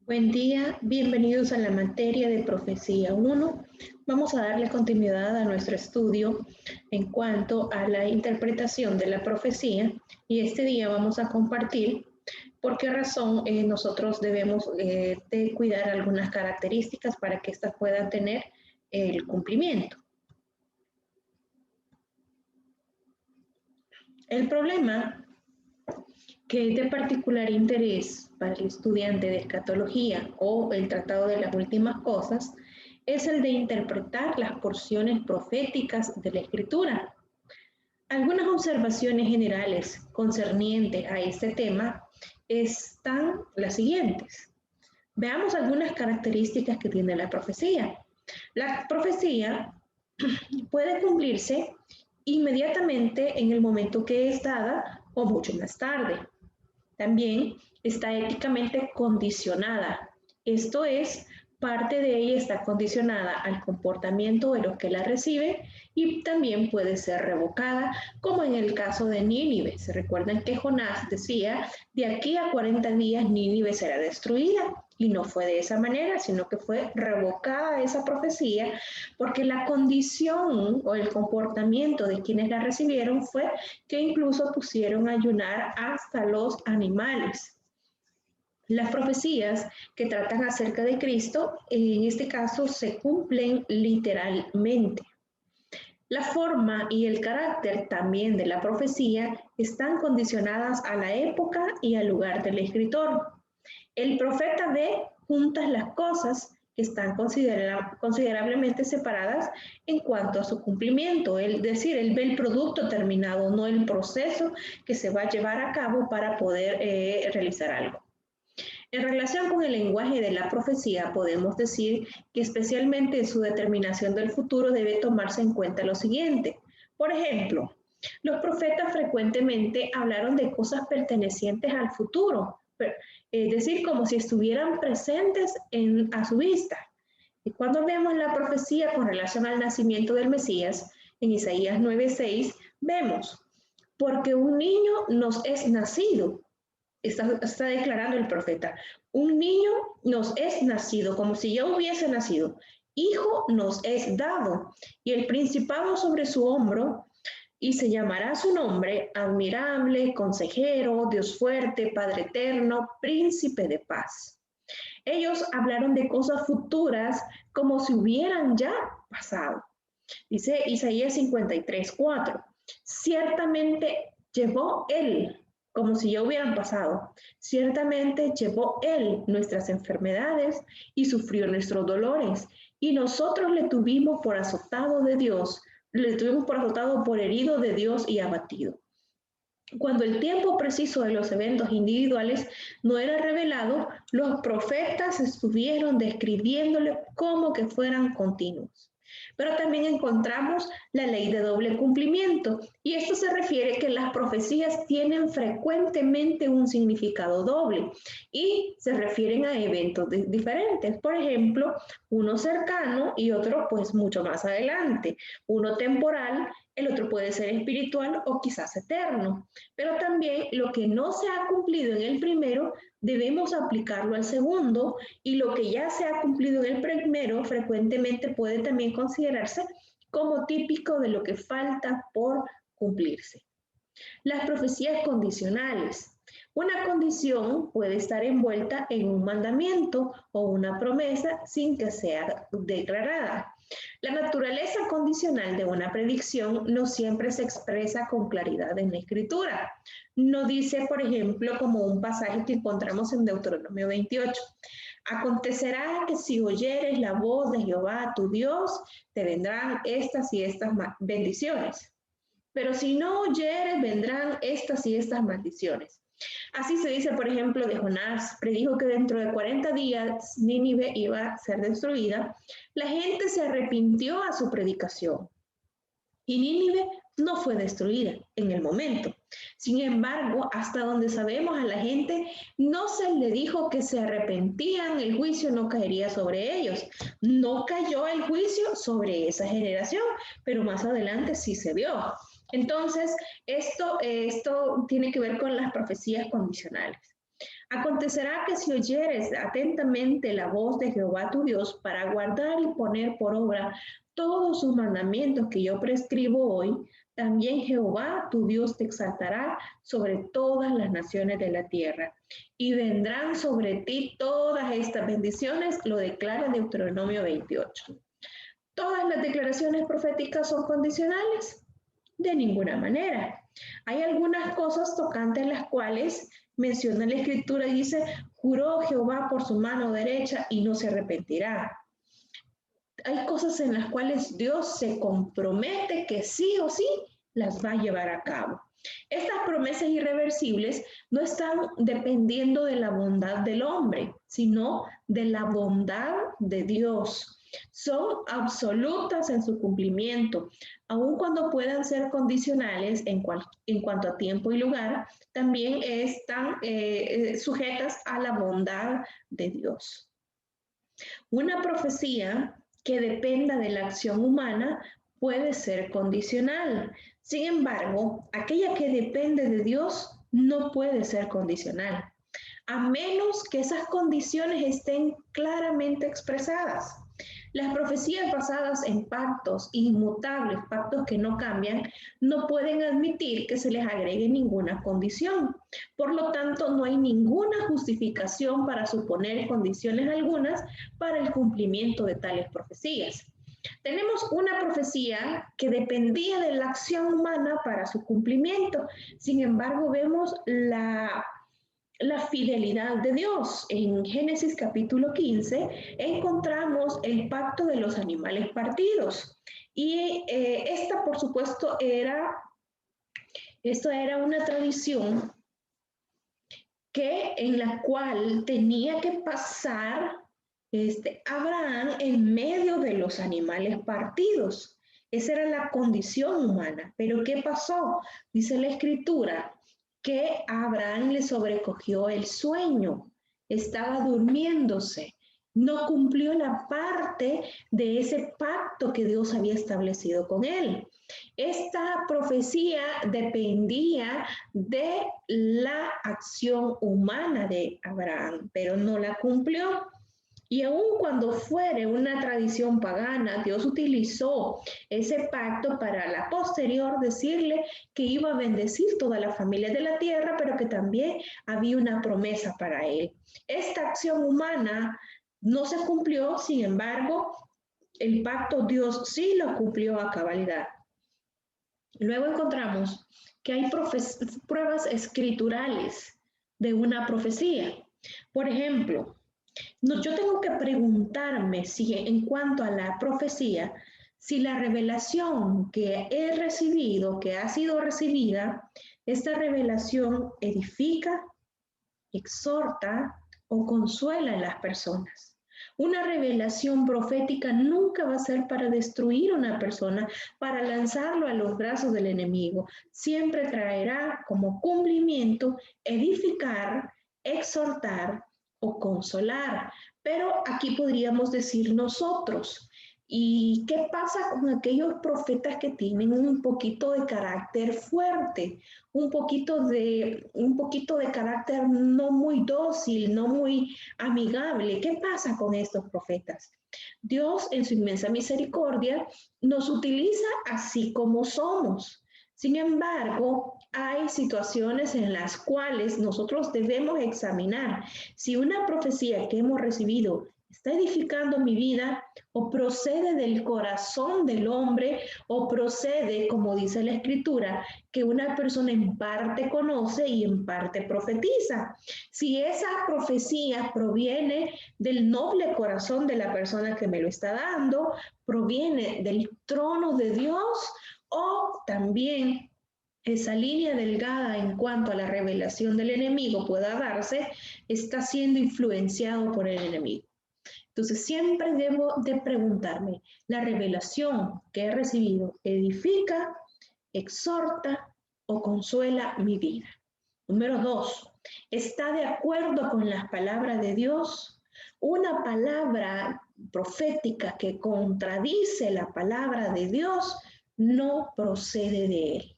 Buen día, bienvenidos a la materia de Profecía 1. Vamos a darle continuidad a nuestro estudio en cuanto a la interpretación de la profecía y este día vamos a compartir por qué razón nosotros debemos de cuidar algunas características para que éstas puedan tener el cumplimiento. El problema que es de particular interés para el estudiante de escatología o el tratado de las últimas cosas es el de interpretar las porciones proféticas de la Escritura. Algunas observaciones generales concernientes a este tema están las siguientes. Veamos algunas características que tiene la profecía. La profecía puede cumplirse inmediatamente en el momento que es dada o mucho más tarde. También está éticamente condicionada. Esto es, parte de ella está condicionada al comportamiento de los que la reciben y también puede ser revocada, como en el caso de Nínive. Se recuerdan que Jonás decía, de aquí a 40 días Nínive será destruida. Y no fue de esa manera, sino que fue revocada esa profecía porque la condición o el comportamiento de quienes la recibieron fue que incluso pusieron a ayunar hasta los animales. Las profecías que tratan acerca de Cristo, en este caso, se cumplen literalmente. La forma y el carácter también de la profecía están condicionadas a la época y al lugar del escritor. El profeta ve juntas las cosas que están considerablemente separadas en cuanto a su cumplimiento, es decir, él ve el producto terminado, no el proceso que se va a llevar a cabo para poder realizar algo. En relación con el lenguaje de la profecía, podemos decir que especialmente en su determinación del futuro debe tomarse en cuenta lo siguiente. Por ejemplo, los profetas frecuentemente hablaron de cosas pertenecientes al futuro, es decir, como si estuvieran presentes a su vista. Y cuando vemos la profecía con relación al nacimiento del Mesías, en Isaías 9:6, vemos, porque un niño nos es nacido, está declarando el profeta, un niño nos es nacido, como si ya hubiese nacido, hijo nos es dado, y el principado sobre su hombro, y se llamará su nombre admirable, consejero, Dios fuerte, Padre eterno, príncipe de paz. Ellos hablaron de cosas futuras como si hubieran ya pasado. Dice Isaías 53:4. Ciertamente llevó él, como si ya hubieran pasado. Ciertamente llevó él nuestras enfermedades y sufrió nuestros dolores. Y nosotros le tuvimos por azotado de Dios, le tuvimos por azotado, por herido de Dios y abatido. Cuando el tiempo preciso de los eventos individuales no era revelado, los profetas estuvieron describiéndole como que fueran continuos. Pero también encontramos la ley de doble cumplimiento, y esto se refiere que las profecías tienen frecuentemente un significado doble y se refieren a eventos diferentes. Por ejemplo, uno cercano y otro pues mucho más adelante, uno temporal, el otro puede ser espiritual o quizás eterno. Pero también lo que no se ha cumplido en el primero, debemos aplicarlo al segundo, y lo que ya se ha cumplido en el primero frecuentemente puede también considerarse como típico de lo que falta por cumplirse. Las profecías condicionales. Una condición puede estar envuelta en un mandamiento o una promesa sin que sea declarada. La naturaleza condicional de una predicción no siempre se expresa con claridad en la escritura. No dice, por ejemplo, como un pasaje que encontramos en Deuteronomio 28. Acontecerá que si oyeres la voz de Jehová tu Dios, te vendrán estas y estas bendiciones. Pero si no oyeres, vendrán estas y estas maldiciones. Así se dice, por ejemplo, de Jonás, predijo que dentro de 40 días Nínive iba a ser destruida. La gente se arrepintió a su predicación y Nínive no fue destruida en el momento. Sin embargo, hasta donde sabemos, a la gente no se le dijo que se arrepentían, el juicio no caería sobre ellos. No cayó el juicio sobre esa generación, pero más adelante sí se vio. Entonces, esto tiene que ver con las profecías condicionales. Acontecerá que si oyeres atentamente la voz de Jehová tu Dios para guardar y poner por obra todos sus mandamientos que yo prescribo hoy, también Jehová tu Dios te exaltará sobre todas las naciones de la tierra. Y vendrán sobre ti todas estas bendiciones, lo declara Deuteronomio 28. ¿Todas las declaraciones proféticas son condicionales? De ninguna manera. Hay algunas cosas tocantes las cuales menciona la Escritura y dice, juró Jehová por su mano derecha y no se arrepentirá. Hay cosas en las cuales Dios se compromete que sí o sí las va a llevar a cabo. Estas promesas irreversibles no están dependiendo de la bondad del hombre, sino de la bondad de Dios. Son absolutas en su cumplimiento, aun cuando puedan ser condicionales en cuanto a tiempo y lugar, también están sujetas a la bondad de Dios. Una profecía que dependa de la acción humana puede ser condicional. Sin embargo, aquella que depende de Dios no puede ser condicional, a menos que esas condiciones estén claramente expresadas. Las profecías basadas en pactos inmutables, pactos que no cambian, no pueden admitir que se les agregue ninguna condición. Por lo tanto, no hay ninguna justificación para suponer condiciones algunas para el cumplimiento de tales profecías. Tenemos una profecía que dependía de la acción humana para su cumplimiento. Sin embargo, vemos la fidelidad de Dios. En Génesis capítulo 15 encontramos el pacto de los animales partidos. Y esta, por supuesto, esto era una tradición en la cual tenía que pasar Abraham en medio de los animales partidos. Esa era la condición humana. Pero ¿qué pasó? Dice la Escritura que a Abraham le sobrecogió el sueño, estaba durmiéndose, no cumplió la parte de ese pacto que Dios había establecido con él. Esta profecía dependía de la acción humana de Abraham, pero no la cumplió. Y aun cuando fuere una tradición pagana, Dios utilizó ese pacto para la posterior decirle que iba a bendecir toda la familia de la tierra, pero que también había una promesa para él. Esta acción humana no se cumplió, sin embargo, el pacto Dios sí lo cumplió a cabalidad. Luego encontramos que hay pruebas escriturales de una profecía. Por ejemplo, yo tengo que preguntarme si en cuanto a la profecía, si la revelación que he recibido, que ha sido recibida, esta revelación edifica, exhorta o consuela a las personas. Una revelación profética nunca va a ser para destruir a una persona, para lanzarlo a los brazos del enemigo. Siempre traerá como cumplimiento edificar, exhortar o consolar. Pero aquí podríamos decir nosotros. ¿Y qué pasa con aquellos profetas que tienen un poquito de carácter fuerte, un poquito de carácter no muy dócil, no muy amigable? ¿Qué pasa con estos profetas? Dios, en su inmensa misericordia, nos utiliza así como somos. Sin embargo, hay situaciones en las cuales nosotros debemos examinar si una profecía que hemos recibido está edificando mi vida o procede del corazón del hombre o procede, como dice la Escritura, que una persona en parte conoce y en parte profetiza. Si esa profecía proviene del noble corazón de la persona que me lo está dando, proviene del trono de Dios, o también esa línea delgada en cuanto a la revelación del enemigo pueda darse, está siendo influenciado por el enemigo. Entonces siempre debo de preguntarme, ¿la revelación que he recibido edifica, exhorta o consuela mi vida? Número 2, ¿está de acuerdo con las palabras de Dios? Una palabra profética que contradice la palabra de Dios no procede de él.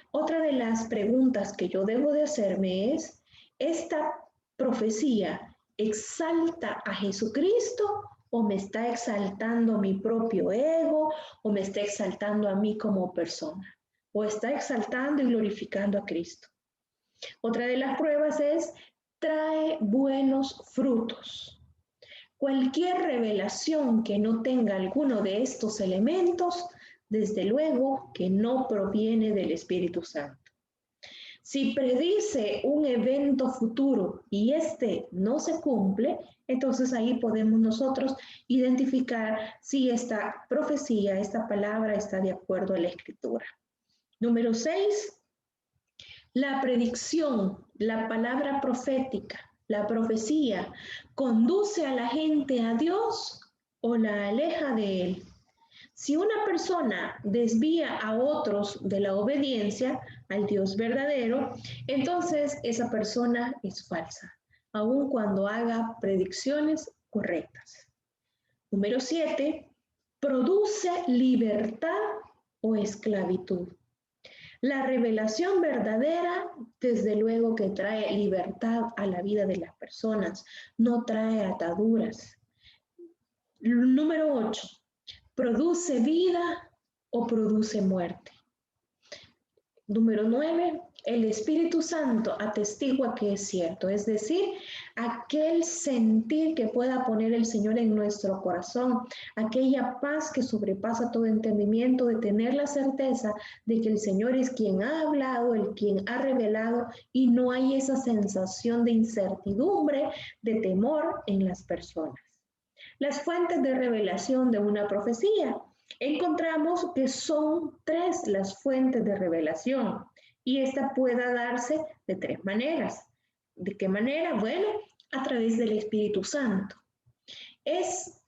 Otra de las preguntas que yo debo de hacerme es, ¿Esta profecía exalta a Jesucristo o me está exaltando mi propio ego o me está exaltando a mí como persona? ¿O está exaltando y glorificando a Cristo? Otra de las pruebas es, trae buenos frutos. Cualquier revelación que no tenga alguno de estos elementos, desde luego que no proviene del Espíritu Santo. Si predice un evento futuro y este no se cumple, entonces ahí podemos nosotros identificar si esta profecía, esta palabra está de acuerdo a la Escritura. Número 6, la predicción, la palabra profética, la profecía, ¿conduce a la gente a Dios o la aleja de Él? Si una persona desvía a otros de la obediencia al Dios verdadero, entonces esa persona es falsa, aun cuando haga predicciones correctas. Número 7, produce libertad o esclavitud. La revelación verdadera, desde luego que trae libertad a la vida de las personas, no trae ataduras. Número 8, ¿produce vida o produce muerte? Número 9, el Espíritu Santo atestigua que es cierto, es decir, aquel sentir que pueda poner el Señor en nuestro corazón, aquella paz que sobrepasa todo entendimiento, de tener la certeza de que el Señor es quien ha hablado, el quien ha revelado, y no hay esa sensación de incertidumbre, de temor en las personas. Las fuentes de revelación de una profecía. Encontramos que son 3 las fuentes de revelación y esta puede darse de 3 maneras. ¿De qué manera? Bueno, a través del Espíritu Santo. Es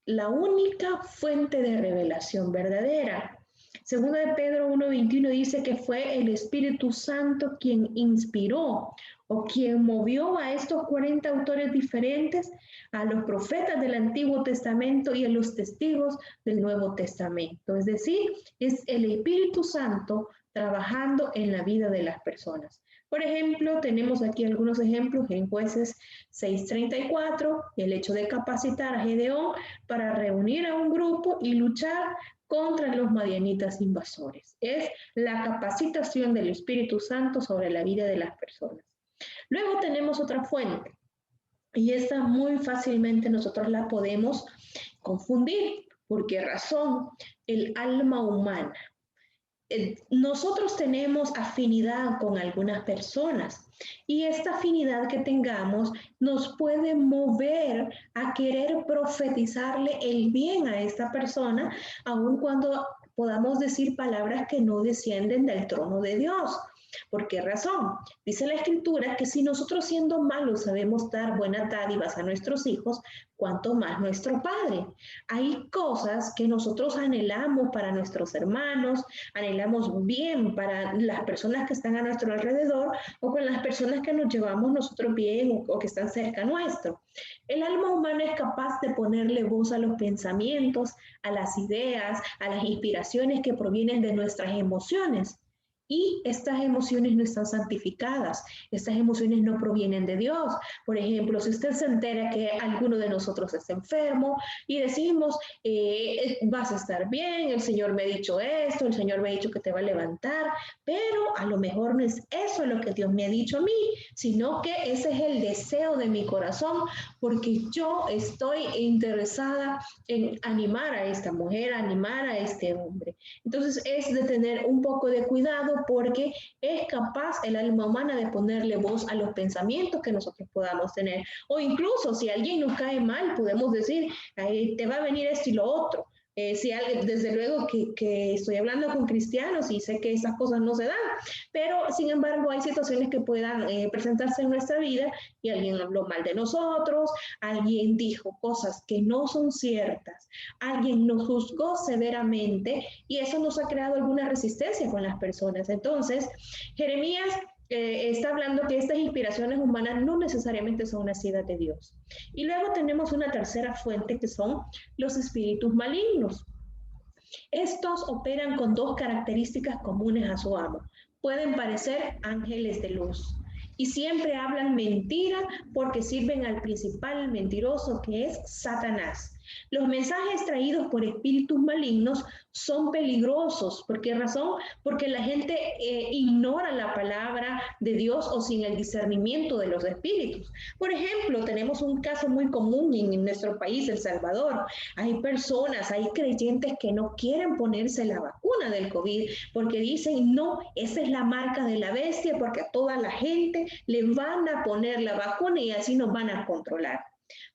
la única fuente de revelación verdadera. Segunda de Pedro 1:21 dice que fue el Espíritu Santo quien inspiró o quien movió a estos 40 autores diferentes, a los profetas del Antiguo Testamento y a los testigos del Nuevo Testamento. Es decir, es el Espíritu Santo trabajando en la vida de las personas. Por ejemplo, tenemos aquí algunos ejemplos en Jueces 6:34, el hecho de capacitar a Gedeón para reunir a un grupo y luchar contra los madianitas invasores. Es la capacitación del Espíritu Santo sobre la vida de las personas. Luego tenemos otra fuente y esta muy fácilmente nosotros la podemos confundir. ¿Por qué razón? El alma humana. Nosotros tenemos afinidad con algunas personas y esta afinidad que tengamos nos puede mover a querer profetizarle el bien a esta persona, aun cuando podamos decir palabras que no descienden del trono de Dios. ¿Por qué razón? Dice la Escritura que si nosotros siendo malos sabemos dar buenas dádivas a nuestros hijos, cuanto más nuestro Padre. Hay cosas que nosotros anhelamos para nuestros hermanos, anhelamos bien para las personas que están a nuestro alrededor o con las personas que nos llevamos nosotros bien o que están cerca nuestro. El alma humana es capaz de ponerle voz a los pensamientos, a las ideas, a las inspiraciones que provienen de nuestras emociones. Y estas emociones no están santificadas, estas emociones no provienen de Dios. Por ejemplo, si usted se entera que alguno de nosotros está enfermo y decimos, vas a estar bien, el Señor me ha dicho esto, el Señor me ha dicho que te va a levantar, pero a lo mejor no es eso lo que Dios me ha dicho a mí, sino que ese es el deseo de mi corazón, porque yo estoy interesada en animar a esta mujer, animar a este hombre. Entonces es de tener un poco de cuidado porque es capaz el alma humana de ponerle voz a los pensamientos que nosotros podamos tener. O incluso si alguien nos cae mal, podemos decir, te va a venir esto y lo otro. Si alguien, desde luego que estoy hablando con cristianos y sé que esas cosas no se dan, pero sin embargo hay situaciones que puedan presentarse en nuestra vida y alguien habló mal de nosotros, alguien dijo cosas que no son ciertas, alguien nos juzgó severamente y eso nos ha creado alguna resistencia con las personas. Entonces, Jeremías está hablando que estas inspiraciones humanas no necesariamente son nacidas de Dios. Y luego tenemos una tercera fuente que son los espíritus malignos. Estos operan con 2 características comunes a su amo. Pueden parecer ángeles de luz y siempre hablan mentira porque sirven al principal mentiroso que es Satanás. Los mensajes traídos por espíritus malignos son peligrosos. ¿Por qué razón? Porque la gente ignora la palabra de Dios o sin el discernimiento de los espíritus. Por ejemplo, tenemos un caso muy común en nuestro país, El Salvador. Hay personas, hay creyentes que no quieren ponerse la vacuna del COVID porque dicen, no, esa es la marca de la bestia porque a toda la gente le van a poner la vacuna y así nos van a controlar.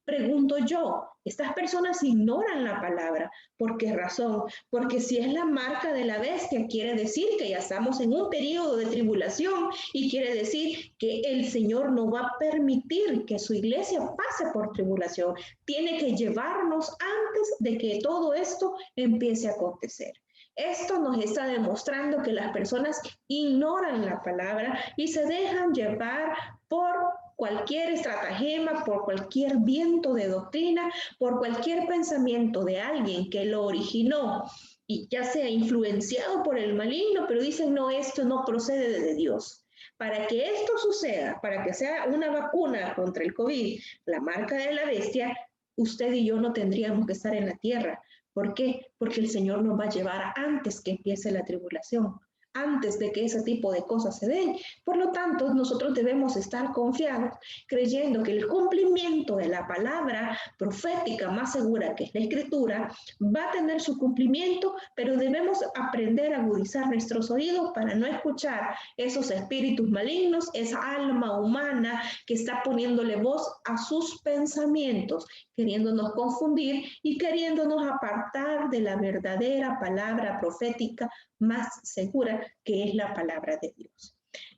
Pregunto yo, estas personas ignoran la palabra. ¿Por qué razón? Porque si es la marca de la bestia, quiere decir que ya estamos en un periodo de tribulación y quiere decir que el Señor no va a permitir que su iglesia pase por tribulación. Tiene que llevarnos antes de que todo esto empiece a acontecer. Esto nos está demostrando que las personas ignoran la palabra y se dejan llevar por cualquier estratagema, por cualquier viento de doctrina, por cualquier pensamiento de alguien que lo originó y ya sea influenciado por el maligno, pero dicen, no, esto no procede de Dios. Para que esto suceda, para que sea una vacuna contra el COVID, la marca de la bestia, usted y yo no tendríamos que estar en la tierra. ¿Por qué? Porque el Señor nos va a llevar antes que empiece la tribulación, antes de que ese tipo de cosas se den. Por lo tanto, nosotros debemos estar confiados, creyendo que el cumplimiento de la palabra profética más segura, que es la Escritura, va a tener su cumplimiento, pero debemos aprender a agudizar nuestros oídos para no escuchar esos espíritus malignos, esa alma humana que está poniéndole voz a sus pensamientos, queriéndonos confundir y queriéndonos apartar de la verdadera palabra profética más segura, que es la palabra de Dios.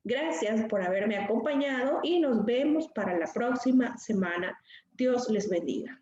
Gracias por haberme acompañado y nos vemos para la próxima semana. Dios les bendiga.